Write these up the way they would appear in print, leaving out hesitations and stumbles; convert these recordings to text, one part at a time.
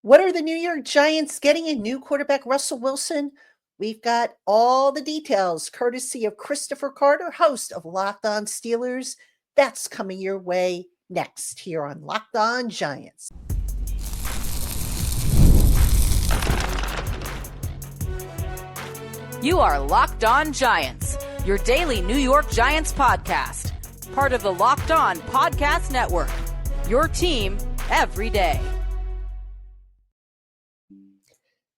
What are the New York Giants getting a new quarterback, Russell Wilson? We've got all the details, courtesy of Christopher Carter, host of Locked On Steelers. That's coming your way next here on Locked On Giants. You are Locked On Giants, your daily New York Giants podcast, part of the Locked On Podcast Network, your team every day.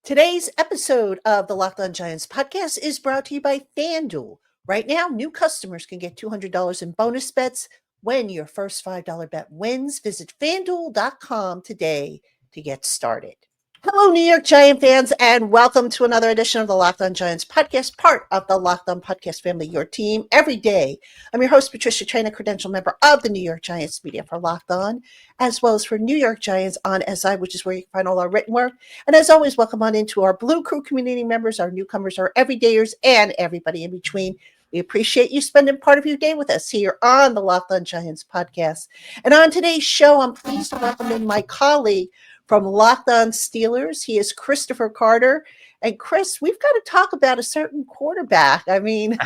Today's episode of the Locked On Giants podcast is brought to you by FanDuel. Right now, new customers can get $200 in bonus bets when your first $5 bet wins. Visit FanDuel.com today to get started. Hello, New York Giant fans, and welcome to another edition of the Locked On Giants podcast, part of the Locked On Podcast family, your team every day. I'm your host, Patricia Traina, credential member of the New York Giants media for Locked On, as well as for New York Giants on SI, which is where you can find all our written work. And as always, welcome on into our Blue Crew community members, our newcomers, our everydayers, and everybody in between. We appreciate you spending part of your day with us here on the Locked On Giants podcast. And on today's show, I'm pleased to welcome in my colleague from Locked On Steelers. He is Christopher Carter. And Chris, we've got to talk about a certain quarterback. I mean,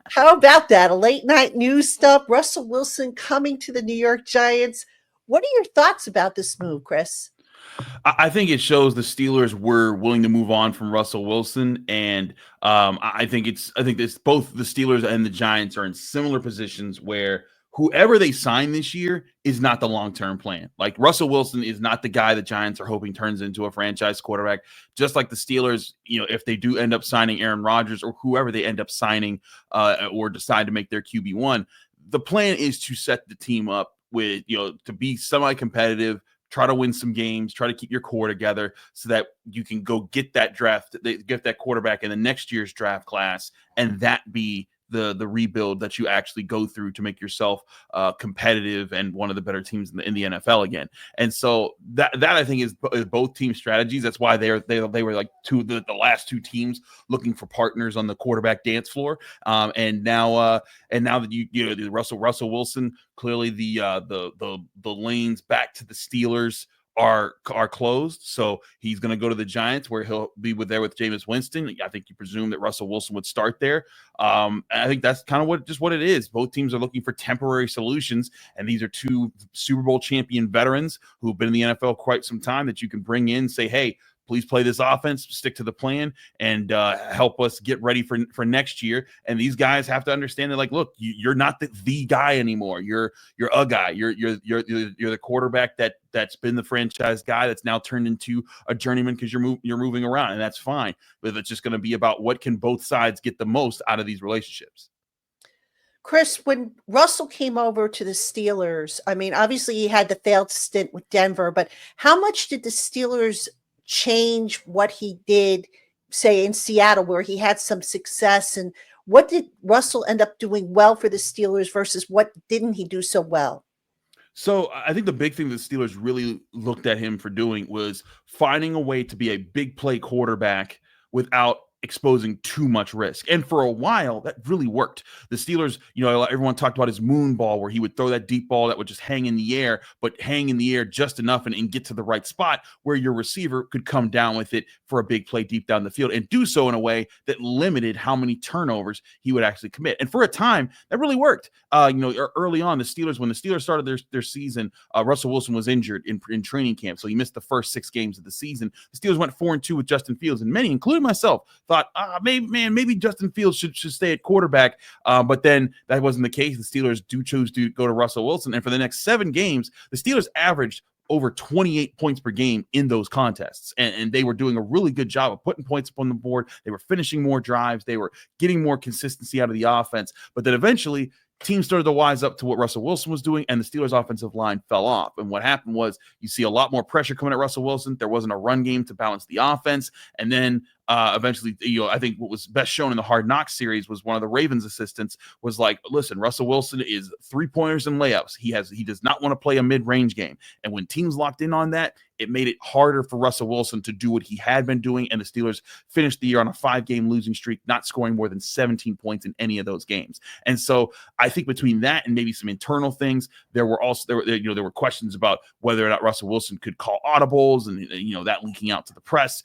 how about that? A late night news stuff, Russell Wilson coming to the New York Giants. What are your thoughts about this move, Chris? I think it shows the Steelers were willing to move on from Russell Wilson, and I think this both the Steelers and the Giants are in similar positions where whoever they sign this year is not the long-term plan. Like Russell Wilson is not the guy the Giants are hoping turns into a franchise quarterback. Just like the Steelers, if they do end up signing Aaron Rodgers or whoever they end up signing or decide to make their QB1, the plan is to set the team up with to be semi-competitive. Try to win some games, try to keep your core together so that you can go get that quarterback in the next year's draft class, and that be the rebuild that you actually go through to make yourself competitive and one of the better teams in the NFL again. And so that I think is both team strategies. That's why they were like the last two teams looking for partners on the quarterback dance floor. And now that Russell Wilson, clearly the lanes back to the Steelers are closed, so he's going to go to the Giants where he'll be there with Jameis Winston. I think you presume that Russell Wilson would start there. I think that's kind of what it is. Both teams are looking for temporary solutions, and these are two Super Bowl champion veterans who've been in the NFL quite some time that you can bring in and say, hey, please play this offense, stick to the plan, and help us get ready for next year. And these guys have to understand that, like, look, you're not the guy anymore. You're a guy. You're the quarterback that's been the franchise guy that's now turned into a journeyman because you're moving around, and that's fine. But it's just going to be about what can both sides get the most out of these relationships. Chris, when Russell came over to the Steelers, I mean, obviously he had the failed stint with Denver, but how much did the Steelers change what he did, say, in Seattle, where he had some success? And what did Russell end up doing well for the Steelers versus what didn't he do so well? So I think the big thing the Steelers really looked at him for doing was finding a way to be a big play quarterback without exposing too much risk. And for a while, that really worked. The Steelers, everyone talked about his moon ball, where he would throw that deep ball that would just hang in the air, but hang in the air just enough and get to the right spot where your receiver could come down with it for a big play deep down the field and do so in a way that limited how many turnovers he would actually commit. And for a time, that really worked. Early on, when the Steelers started their season, Russell Wilson was injured in training camp, so he missed the first 6 games of the season. The Steelers went 4-2 with Justin Fields, and many, including myself, thought, maybe Justin Fields should stay at quarterback. But then that wasn't the case. The Steelers do choose to go to Russell Wilson. And for the next 7 games, the Steelers averaged over 28 points per game in those contests. And they were doing a really good job of putting points up on the board. They were finishing more drives. They were getting more consistency out of the offense. But then eventually, teams started to wise up to what Russell Wilson was doing, and the Steelers' offensive line fell off. And what happened was you see a lot more pressure coming at Russell Wilson. There wasn't a run game to balance the offense. And then eventually, I think what was best shown in the Hard Knocks series was one of the Ravens assistants was like, listen, Russell Wilson is 3-pointers and layups. He does not want to play a mid-range game. And when teams locked in on that, it made it harder for Russell Wilson to do what he had been doing. And the Steelers finished the year on a 5-game losing streak, not scoring more than 17 points in any of those games. And so I think between that and maybe some internal things, there were questions about whether or not Russell Wilson could call audibles and, that leaking out to the press.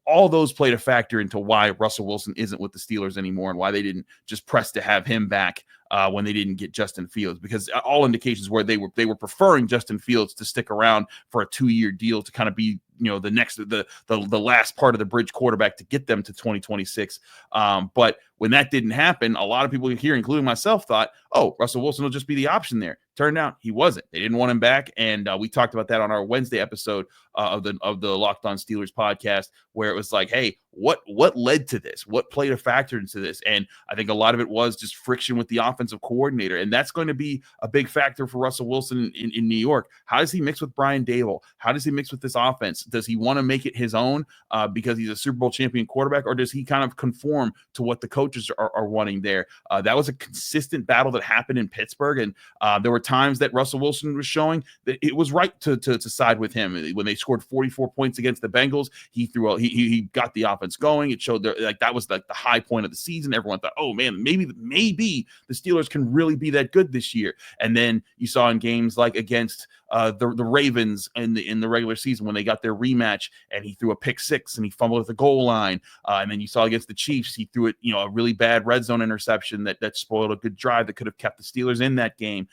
All those played a factor into why Russell Wilson isn't with the Steelers anymore and why they didn't just press to have him back when they didn't get Justin Fields, because all indications were they were preferring Justin Fields to stick around for a 2-year deal to kind of be the last part of the bridge quarterback to get them to 2026. But when that didn't happen, a lot of people here, including myself, thought, oh, Russell Wilson will just be the option there. Turned out he wasn't. They didn't want him back, and we talked about that on our Wednesday episode of the Locked On Steelers podcast, where it was like, hey, what led to this? What played a factor into this? And I think a lot of it was just friction with the offensive coordinator, and that's going to be a big factor for Russell Wilson in New York. How does he mix with Brian Dable? How does he mix with this offense? Does he want to make it his own because he's a Super Bowl champion quarterback, or does he kind of conform to what the coaches are wanting there? That was a consistent battle that happened in Pittsburgh, and there were times that Russell Wilson was showing that it was right to side with him. When they scored 44 points against the Bengals, he got the offense going. It showed that was like the high point of the season. Everyone thought, oh man, maybe the Steelers can really be that good this year. And then you saw in games like against the Ravens in the regular season when they got their rematch, and he threw a pick six and he fumbled at the goal line. And then you saw against the Chiefs, he threw it, a really bad red zone interception that spoiled a good drive that could have kept the Steelers in that game.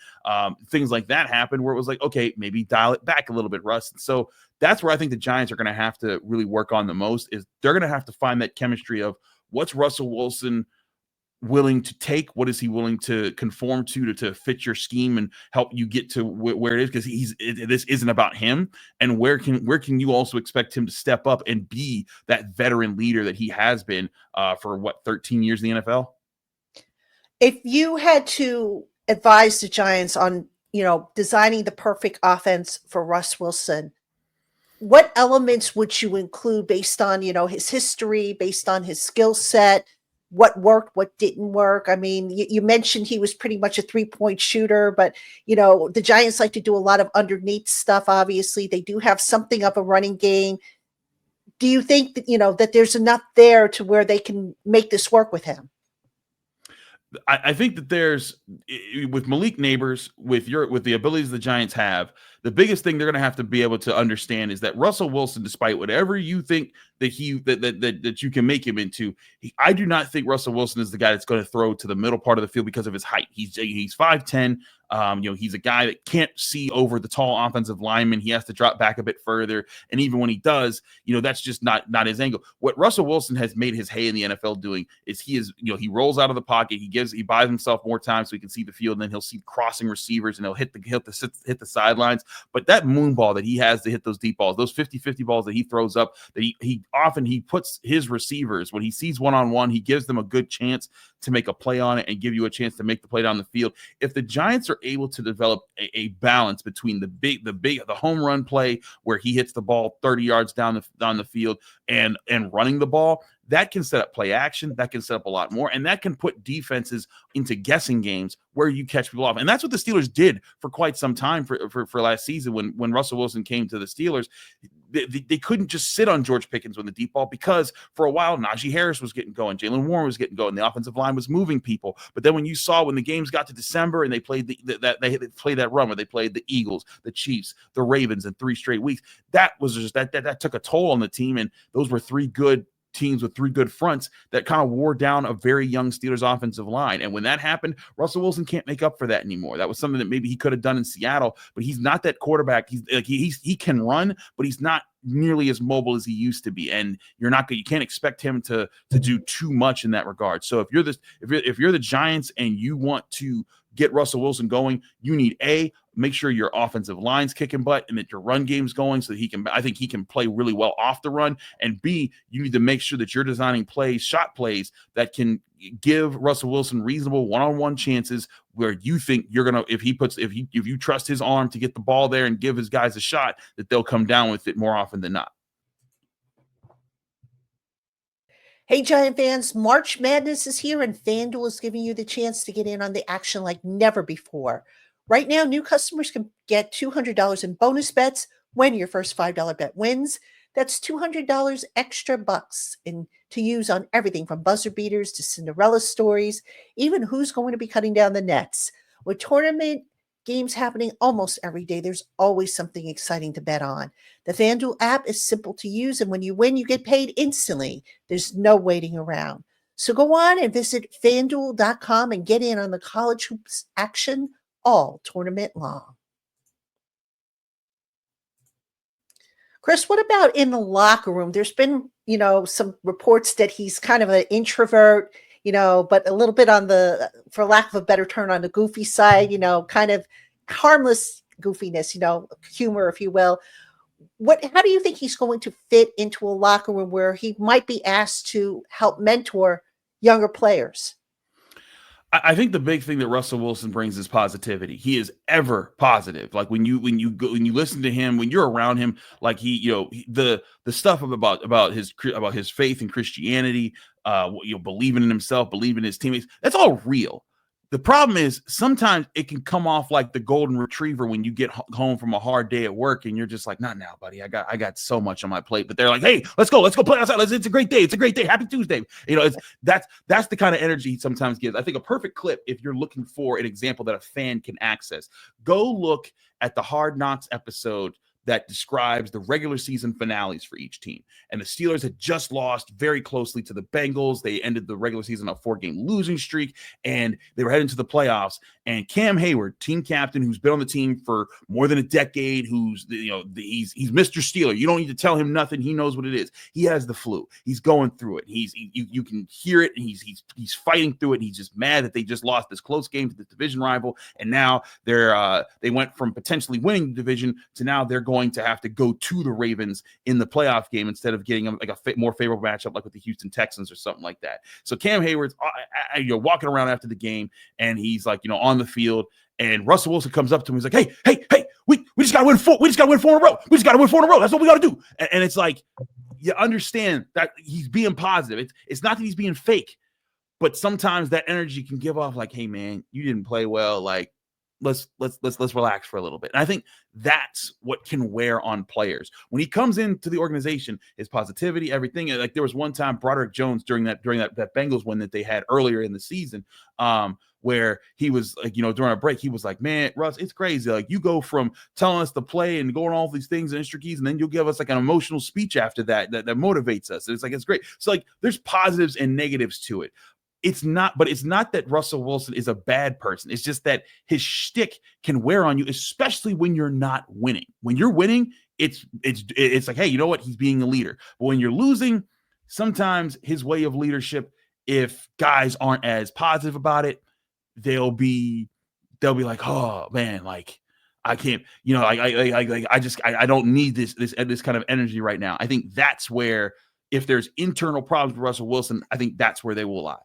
Things like that happened where it was like, okay, maybe dial it back a little bit, Russ. So that's where I think the Giants are going to have to really work on the most, is they're going to have to find that chemistry of what's Russell Wilson willing to take, what is he willing to conform to fit your scheme and help you get to where it is, because this isn't about him, and where can you also expect him to step up and be that veteran leader that he has been for 13 years in the NFL. If you had to advise the Giants on designing the perfect offense for Russ Wilson, what elements would you include based on his history, based on his skill set? What worked, what didn't work? I mean, you mentioned he was pretty much a 3-point shooter, but, the Giants like to do a lot of underneath stuff. Obviously, they do have something of a running game. Do you think that, that there's enough there to where they can make this work with him? I think that there's, with Malik Neighbors, with the abilities the Giants have, the biggest thing they're going to have to be able to understand is that Russell Wilson, despite whatever you think that that you can make him into, I do not think Russell Wilson is the guy that's going to throw to the middle part of the field because of his height. He's 5'10". He's a guy that can't see over the tall offensive lineman. He has to drop back a bit further. And even when he does, that's just not his angle. What Russell Wilson has made his hay in the NFL doing is he rolls out of the pocket. He buys himself more time so he can see the field, and then he'll see crossing receivers and he'll hit the sidelines. But that moon ball that he has to hit those deep balls, those 50-50 balls that he throws up, that he often puts his receivers, when he sees one-on-one, he gives them a good chance to make a play on it and give you a chance to make the play down the field. If the Giants are able to develop a balance between the home run play where he hits the ball 30 yards down the field and running the ball, that can set up play action. That can set up a lot more, and that can put defenses into guessing games where you catch people off. And that's what the Steelers did for quite some time for last season when Russell Wilson came to the Steelers. They couldn't just sit on George Pickens with the deep ball, because for a while Najee Harris was getting going, Jalen Warren was getting going, the offensive line was moving people. But then when the games got to December and they played that run where they played the Eagles, the Chiefs, the Ravens in 3 straight weeks, that was just that took a toll on the team. And those were 3 good teams with 3 good fronts that kind of wore down a very young Steelers offensive line. And when that happened, Russell Wilson can't make up for that anymore. That was something that maybe he could have done in Seattle, but he's not that quarterback. He can run, but he's not nearly as mobile as he used to be. And you can't expect him to do too much in that regard. So if you're the Giants and you want to get Russell Wilson going, you need make sure your offensive line's kicking butt and that your run game's going so that I think he can play really well off the run. And B, you need to make sure that you're designing shot plays that can give Russell Wilson reasonable one-on-one chances where you think you're going to, if you trust his arm to get the ball there and give his guys a shot, that they'll come down with it more often than not. Hey, Giant fans, March Madness is here, and FanDuel is giving you the chance to get in on the action like never before. Right now, new customers can get $200 in bonus bets when your first $5 bet wins. That's $200 extra bucks to use on everything from buzzer beaters to Cinderella stories, even who's going to be cutting down the nets. With tournament games happening almost every day, there's always something exciting to bet on. The FanDuel app is simple to use, and when you win, you get paid instantly. There's no waiting around. So go on and visit fanduel.com and get in on the college hoops action all tournament long. Chris, what about in the locker room? There's been, some reports that he's kind of an introvert, but a little bit on the, for lack of a better term, on the goofy side, kind of harmless goofiness, humor, if you will. How do you think he's going to fit into a locker room where he might be asked to help mentor younger players? I think the big thing that Russell Wilson brings is positivity. He is ever positive. Like when you listen to him, when you're around him, like the stuff about his faith and Christianity, believing in himself, believing in his teammates, that's all real. The problem is sometimes it can come off like the golden retriever when you get home from a hard day at work and you're just like, not now, buddy. I got so much on my plate. But they're like, hey, let's go play outside. It's a great day. It's a great day. Happy Tuesday. That's the kind of energy he sometimes gives. I think a perfect clip, if you're looking for an example that a fan can access, go look at the Hard Knocks episode that describes the regular season finales for each team. And the Steelers had just lost very closely to the Bengals. They ended the regular season on a 4-game losing streak, and they were heading to the playoffs. And Cam Hayward, team captain, who's been on the team for more than a decade, he's Mr. Steeler. You don't need to tell him nothing. He knows what it is. He has the flu. He's going through it. You can hear it, and he's fighting through it. And he's just mad that they just lost this close game to the division rival, and now they went from potentially winning the division to now they're going to have to go to the Ravens in the playoff game instead of getting like a more favorable matchup like with the Houston Texans or something like that. So Cam Hayward's walking around after the game, and he's like on the field, and Russell Wilson comes up to him. He's like, hey, we just gotta win four. We just gotta win 4 in a row. We just gotta win 4 in a row. That's what we gotta do. And it's like, you understand that he's being positive. It's not that he's being fake, but sometimes that energy can give off like, hey man, you didn't play well. Like, let's relax for a little bit. And I think that's what can wear on players. When he comes into the organization, his positivity, everything. Like there was one time Broderick Jones during that Bengals win that they had earlier in the season, where he was like, during a break, he was like, man, Russ, it's crazy. Like you go from telling us to play and going all these things and extra keys, and then you'll give us like an emotional speech after that motivates us. And it's like, it's great. So like there's positives and negatives to it. It's not that Russell Wilson is a bad person. It's just that his shtick can wear on you, especially when you're not winning. When you're winning, it's like, hey, you know what? He's being a leader. But when you're losing, sometimes his way of leadership, if guys aren't as positive about it, they'll be like, oh man, like I can't, I don't need this kind of energy right now. I think that's where, if there's internal problems with Russell Wilson, I think that's where they will lie.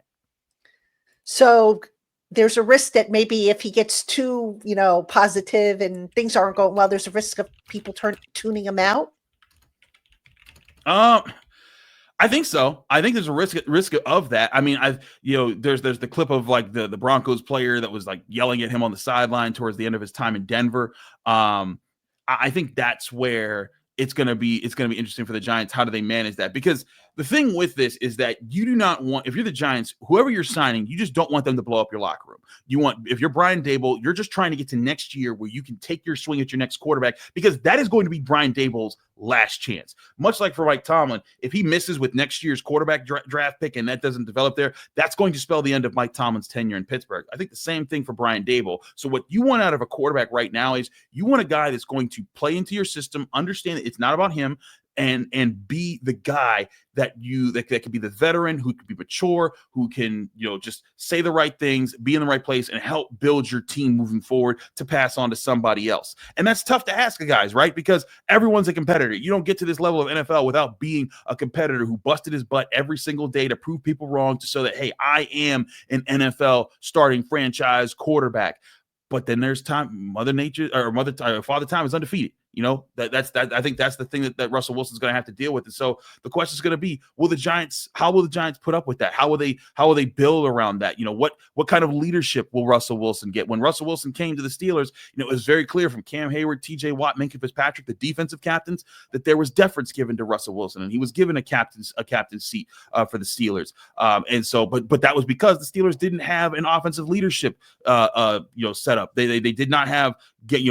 So there's a risk that maybe if he gets too, positive and things aren't going well, there's a risk of people tuning him out. I think so. I think there's a risk of that. I mean, there's the clip of like the Broncos player that was like yelling at him on the sideline towards the end of his time in Denver. I think that's where it's going to be interesting for the Giants. How do they manage that? Because the thing with this is that you do not want, if you're the Giants, whoever you're signing, you just don't want them to blow up your locker room. If you're Brian Daboll, you're just trying to get to next year where you can take your swing at your next quarterback, because that is going to be Brian Daboll's last chance. Much like for Mike Tomlin, if he misses with next year's quarterback draft pick and that doesn't develop there, that's going to spell the end of Mike Tomlin's tenure in Pittsburgh. I think the same thing for Brian Daboll. So what you want out of a quarterback right now is you want a guy that's going to play into your system, understand that it's not about him, and be the guy that could be the veteran, who could be mature, who can, just say the right things, be in the right place, and help build your team moving forward to pass on to somebody else. And that's tough to ask of guys, right? Because everyone's a competitor. You don't get to this level of NFL without being a competitor who busted his butt every single day to prove people wrong, to show that, hey, I am an NFL starting franchise quarterback. But then there's time. Father Time is undefeated. You know, that's I think that's the thing that Russell Wilson's going to have to deal with. And so the question is going to be, how will the Giants put up with that? How will they build around that? You know, what kind of leadership will Russell Wilson get? When Russell Wilson came to the Steelers, you know, it was very clear from Cam Hayward, TJ Watt, Minkah Fitzpatrick, the defensive captains, that there was deference given to Russell Wilson, and he was given a captain's seat for the Steelers. And so, but that was because the Steelers didn't have an offensive leadership set up. They did not have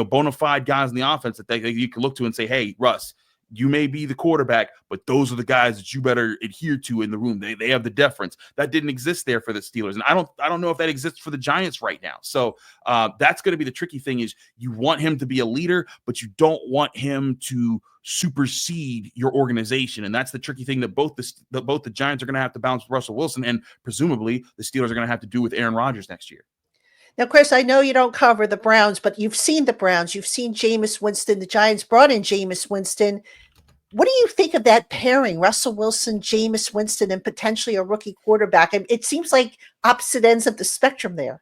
bona fide guys in the offense that you can look to and say, hey, Russ, you may be the quarterback, but those are the guys that you better adhere to in the room. They have the deference that didn't exist there for the Steelers, and I don't know if that exists for the Giants right now. So that's going to be the tricky thing: is you want him to be a leader, but you don't want him to supersede your organization, and that's the tricky thing that both the Giants are going to have to balance with Russell Wilson, and presumably the Steelers are going to have to do with Aaron Rodgers next year. Now, Chris, I know you don't cover the Browns, but you've seen the Browns. You've seen Jameis Winston. The Giants brought in Jameis Winston. What do you think of that pairing, Russell Wilson, Jameis Winston, and potentially a rookie quarterback? It seems like opposite ends of the spectrum there.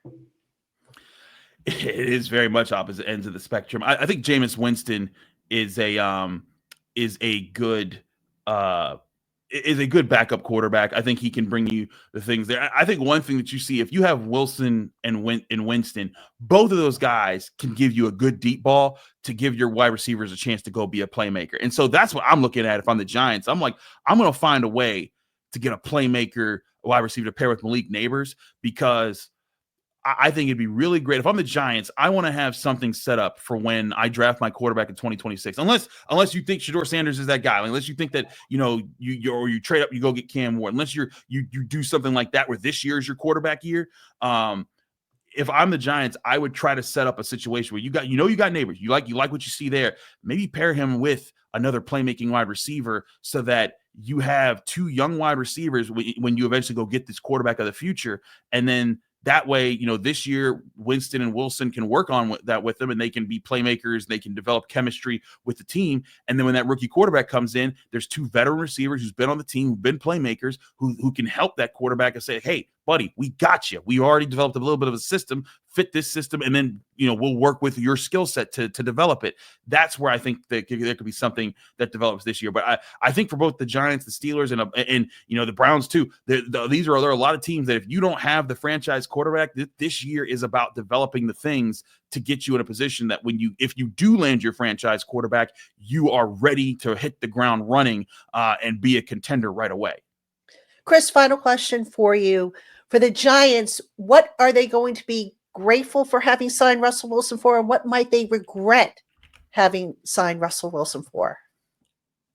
It is very much opposite ends of the spectrum. I think Jameis Winston is a good backup quarterback. I think he can bring you the things there. I think one thing that you see, if you have Wilson and Winston, both of those guys can give you a good deep ball to give your wide receivers a chance to go be a playmaker. And so that's what I'm looking at. If I'm the Giants, I'm like, I'm going to find a way to get a playmaker, a wide receiver to pair with Malik Neighbors, because I think it'd be really great. If I'm the Giants, I want to have something set up for when I draft my quarterback in 2026. Unless you think Shedeur Sanders is that guy. Unless you think that, you trade up, you go get Cam Ward. Unless you do something like that where this year is your quarterback year. If I'm the Giants, I would try to set up a situation where you got Neighbors. You like what you see there. Maybe pair him with another playmaking wide receiver so that you have two young wide receivers when you eventually go get this quarterback of the future. And then that way, this year, Winston and Wilson can work on that with them, and they can be playmakers. They can develop chemistry with the team. And then when that rookie quarterback comes in, there's two veteran receivers who's been on the team, who've been playmakers, who can help that quarterback and say, hey, buddy, we got you. We already developed a little bit of a system, fit this system, and then, we'll work with your skill set to develop it. That's where I think that there could be something that develops this year. But I think for both the Giants, the Steelers, and the Browns too, there are a lot of teams that if you don't have the franchise quarterback, this year is about developing the things to get you in a position that if you do land your franchise quarterback, you are ready to hit the ground running and be a contender right away. Chris, final question for you. For the Giants, what are they going to be grateful for having signed Russell Wilson for, and what might they regret having signed Russell Wilson for?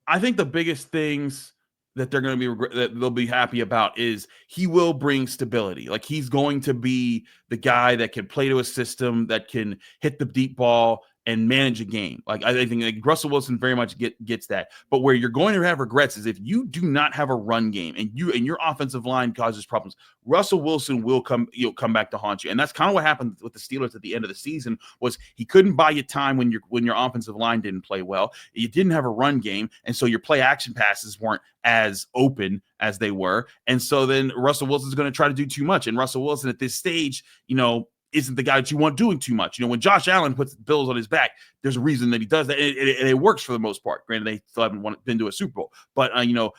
I think the biggest things that they're going to be that they'll be happy about is he will bring stability. Like, he's going to be the guy that can play to a system, that can hit the deep ball and manage a game. Like, I think Russell Wilson very much gets that. But where you're going to have regrets is if you do not have a run game and your offensive line causes problems, Russell Wilson will come back to haunt you. And that's kind of what happened with the Steelers at the end of the season. Was he couldn't buy you time when your offensive line didn't play well. You didn't have a run game, and so your play action passes weren't as open as they were. And so then Russell Wilson's going to try to do too much. And Russell Wilson at this stage, isn't the guy that you want doing too much. When Josh Allen puts Bills on his back, there's a reason that he does that, and it works for the most part. Granted, they still haven't been to a Super Bowl, but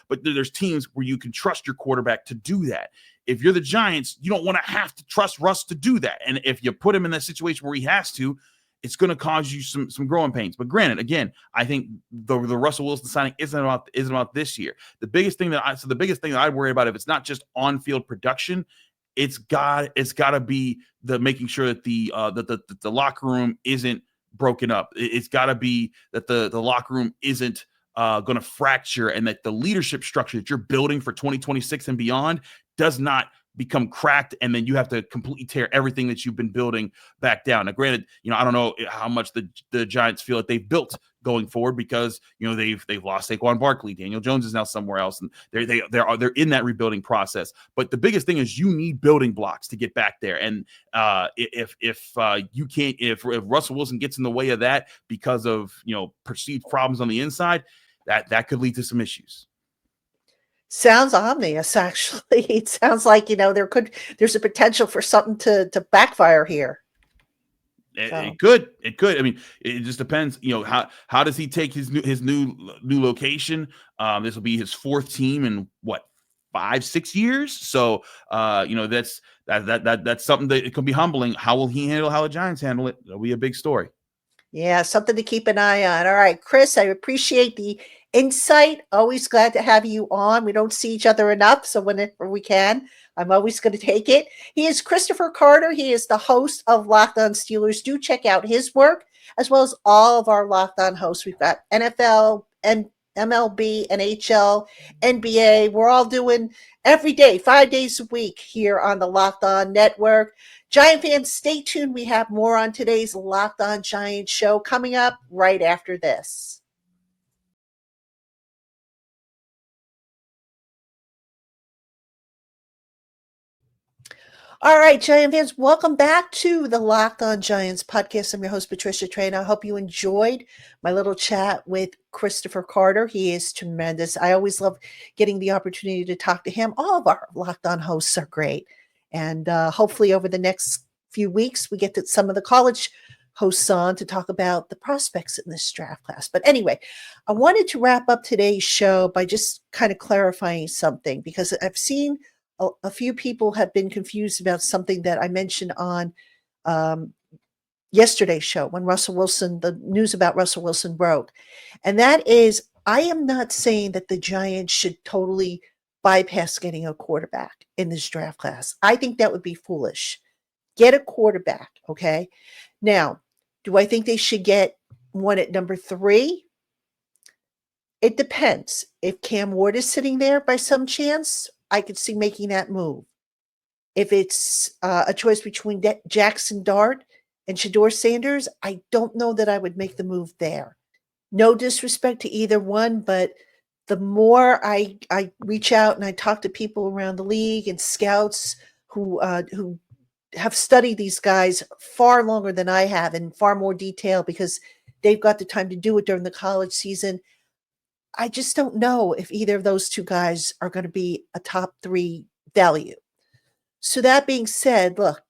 but there's teams where you can trust your quarterback to do that. If you're the Giants, you don't want to have to trust Russ to do that, and if you put him in that situation where he has to, it's going to cause you some growing pains. But granted, again, I think the Russell Wilson signing isn't about this year. The biggest thing that I worry about, if it's not just on-field production, it's got to be the making sure that the locker room isn't broken up. It's got to be that the locker room isn't going to fracture, and that the leadership structure that you're building for 2026 and beyond does not become cracked, and then you have to completely tear everything that you've been building back down. Now, granted, I don't know how much the Giants feel that they've built going forward, because they've lost Saquon Barkley. Daniel Jones is now somewhere else, and they're in that rebuilding process. But the biggest thing is you need building blocks to get back there. And if Russell Wilson gets in the way of that because of perceived problems on the inside, that could lead to some issues. Sounds ominous, actually. It sounds like there's a potential for something to backfire here. So. It could. I mean, it just depends. How does he take his new location? This will be his fourth team in what, 5-6 years. So that's something that it can be humbling. How will he handle how the Giants handle it? That'll be a big story. Yeah, something to keep an eye on. All right, Chris, I appreciate the insight. Always glad to have you on. We don't see each other enough, so whenever we can, I'm always going to take it. He is Christopher Carter. He is the host of Locked On Steelers. Do check out his work, as well as all of our Locked On hosts. We've got NFL and MLB, NHL, NBA. We're all doing every day, 5 days a week here on the Locked On Network. Giant fans, stay tuned. We have more on today's Locked On Giants show coming up right after this. All right, Giant fans, welcome back to the Locked On Giants podcast. I'm your host, Patricia Train. I hope you enjoyed my little chat with Christopher Carter. He is tremendous. I always love getting the opportunity to talk to him. All of our Locked On hosts are great. And hopefully over the next few weeks, we get to some of the college hosts on to talk about the prospects in this draft class. But anyway, I wanted to wrap up today's show by just kind of clarifying something, because I've seen a few people have been confused about something that I mentioned on yesterday's show when the news about Russell Wilson broke. And that is, I am not saying that the Giants should totally bypass getting a quarterback in this draft class. I think that would be foolish. Get a quarterback, okay? Now, do I think they should get one at number 3? It depends. If Cam Ward is sitting there by some chance, I could see making that move. If it's a choice between Jackson Dart and Shedeur Sanders, I don't know that I would make the move there. No disrespect to either one, but the more I reach out and I talk to people around the league and scouts who have studied these guys far longer than I have in far more detail, because they've got the time to do it during the college season, I just don't know if either of those two guys are going to be a top 3 value. So that being said, look,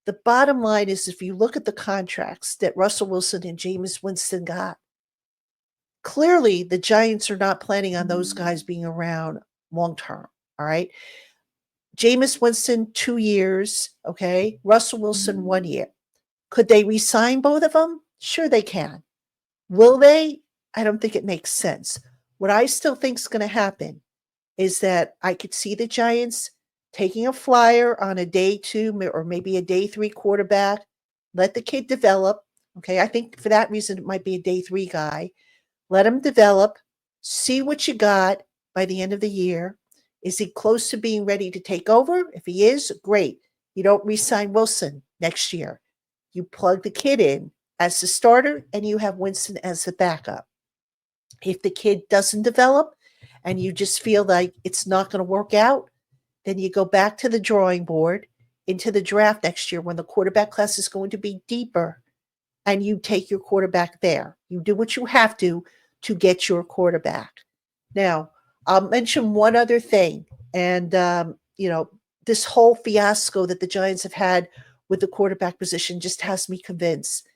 the bottom line is, if you look at the contracts that Russell Wilson and Jameis Winston got, clearly the Giants are not planning on those guys being around long term. All right. Jameis Winston, 2 years. Okay. Russell Wilson, 1 year. Could they re-sign both of them? Sure, they can. Will they? I don't think it makes sense. What I still think is going to happen is that I could see the Giants taking a flyer on a day 2 or maybe a day 3 quarterback, let the kid develop. Okay. I think for that reason, it might be a day 3 guy. Let him develop, see what you got by the end of the year. Is he close to being ready to take over? If he is, great. You don't re-sign Wilson next year. You plug the kid in as the starter and you have Winston as the backup. If the kid doesn't develop and you just feel like it's not going to work out, then you go back to the drawing board into the draft next year when the quarterback class is going to be deeper, and you take your quarterback there. You do what you have to get your quarterback. Now, I'll mention one other thing. And, this whole fiasco that the Giants have had with the quarterback position just has me convinced.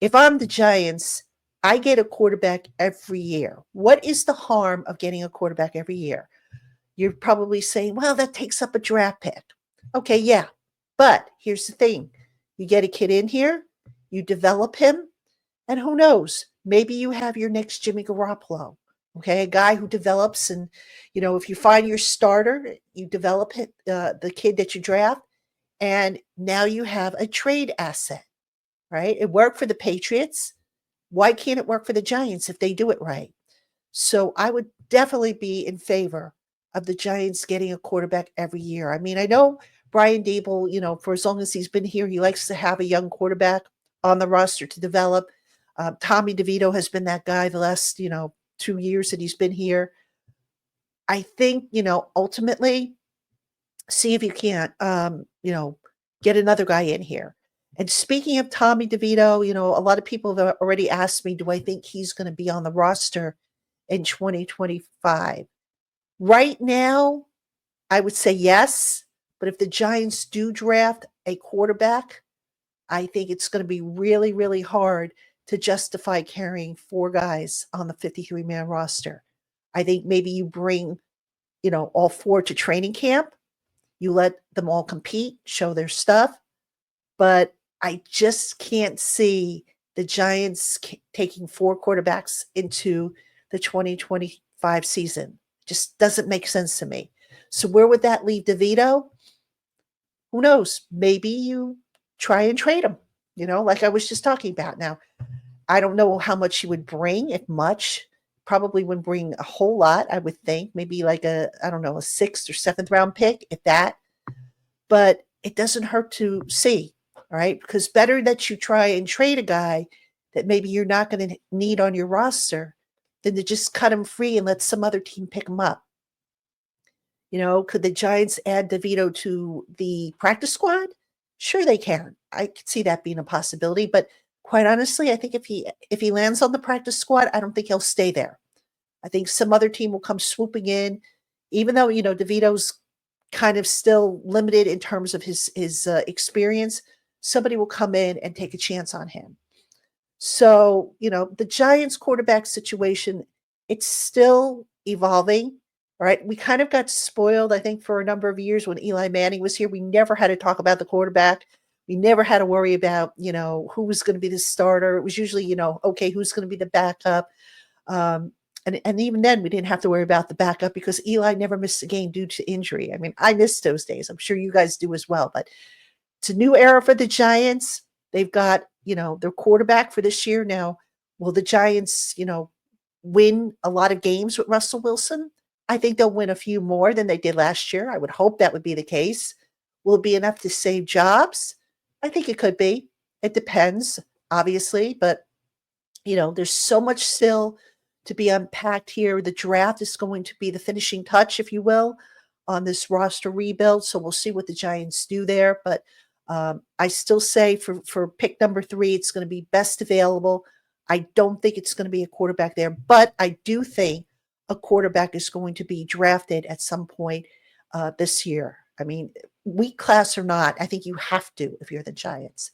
If I'm the Giants, I get a quarterback every year. What is the harm of getting a quarterback every year? You're probably saying, well, that takes up a draft pick. Okay, yeah. But here's the thing. You get a kid in here, you develop him, and who knows? Maybe you have your next Jimmy Garoppolo, okay? A guy who develops, and, if you find your starter, you develop the kid that you draft, and now you have a trade asset, right? It worked for the Patriots. Why can't it work for the Giants if they do it right? So I would definitely be in favor of the Giants getting a quarterback every year. I mean, I know Brian Daboll, for as long as he's been here, he likes to have a young quarterback on the roster to develop. Tommy DeVito has been that guy the last, 2 years that he's been here. I think, ultimately, see if you can't, get another guy in here. And speaking of Tommy DeVito, a lot of people have already asked me, do I think he's going to be on the roster in 2025? Right now, I would say yes. But if the Giants do draft a quarterback, I think it's going to be really, really hard to justify carrying 4 guys on the 53-man roster. I think maybe you bring, all 4 to training camp. You let them all compete, show their stuff. But I just can't see the Giants taking 4 quarterbacks into the 2025 season. Just doesn't make sense to me. So where would that leave DeVito? Who knows? Maybe you try and trade him, like I was just talking about. Now, I don't know how much he would bring, if much. Probably wouldn't bring a whole lot, I would think. Maybe like a 6th or 7th round pick, if that. But it doesn't hurt to see, all right? Because better that you try and trade a guy that maybe you're not going to need on your roster than to just cut him free and let some other team pick him up. Could the Giants add DeVito to the practice squad? Sure they can. I could see that being a possibility, but quite honestly, I think if he lands on the practice squad, I don't think he'll stay there. I think some other team will come swooping in, even though, DeVito's kind of still limited in terms of his experience. Somebody will come in and take a chance on him. So, the Giants quarterback situation, it's still evolving. Right. We kind of got spoiled, I think, for a number of years when Eli Manning was here. We never had to talk about the quarterback. We never had to worry about, who was going to be the starter. It was usually, okay, who's going to be the backup? And even then, we didn't have to worry about the backup because Eli never missed a game due to injury. I mean, I miss those days. I'm sure you guys do as well. But it's a new era for the Giants. They've got, their quarterback for this year. Now, will the Giants, win a lot of games with Russell Wilson? I think they'll win a few more than they did last year. I would hope that would be the case. Will it be enough to save jobs? I think it could be. It depends, obviously, but there's so much still to be unpacked here. The draft is going to be the finishing touch, if you will, on this roster rebuild. So we'll see what the Giants do there. But I still say for pick number 3, it's going to be best available. I don't think it's going to be a quarterback there, but I do think a quarterback is going to be drafted at some point this year. I mean, weak class or not, I think you have to if you're the Giants.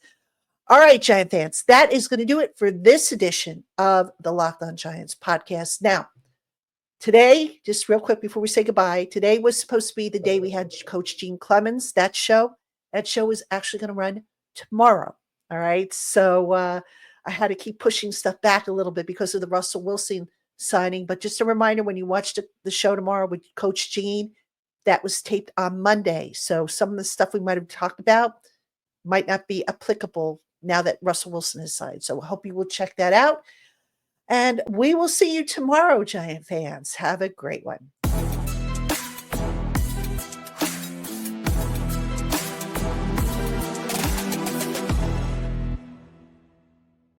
All right, Giant fans, that is going to do it for this edition of the Locked On Giants podcast. Now, today, just real quick before we say goodbye, today was supposed to be the day we had Coach Gene Clemens, that show is actually going to run tomorrow. All right, so I had to keep pushing stuff back a little bit because of the Russell Wilson signing. But just a reminder, when you watch the show tomorrow with Coach Gene, that was taped on Monday. So some of the stuff we might have talked about might not be applicable now that Russell Wilson has signed. So I hope you will check that out. And we will see you tomorrow, Giant fans. Have a great one.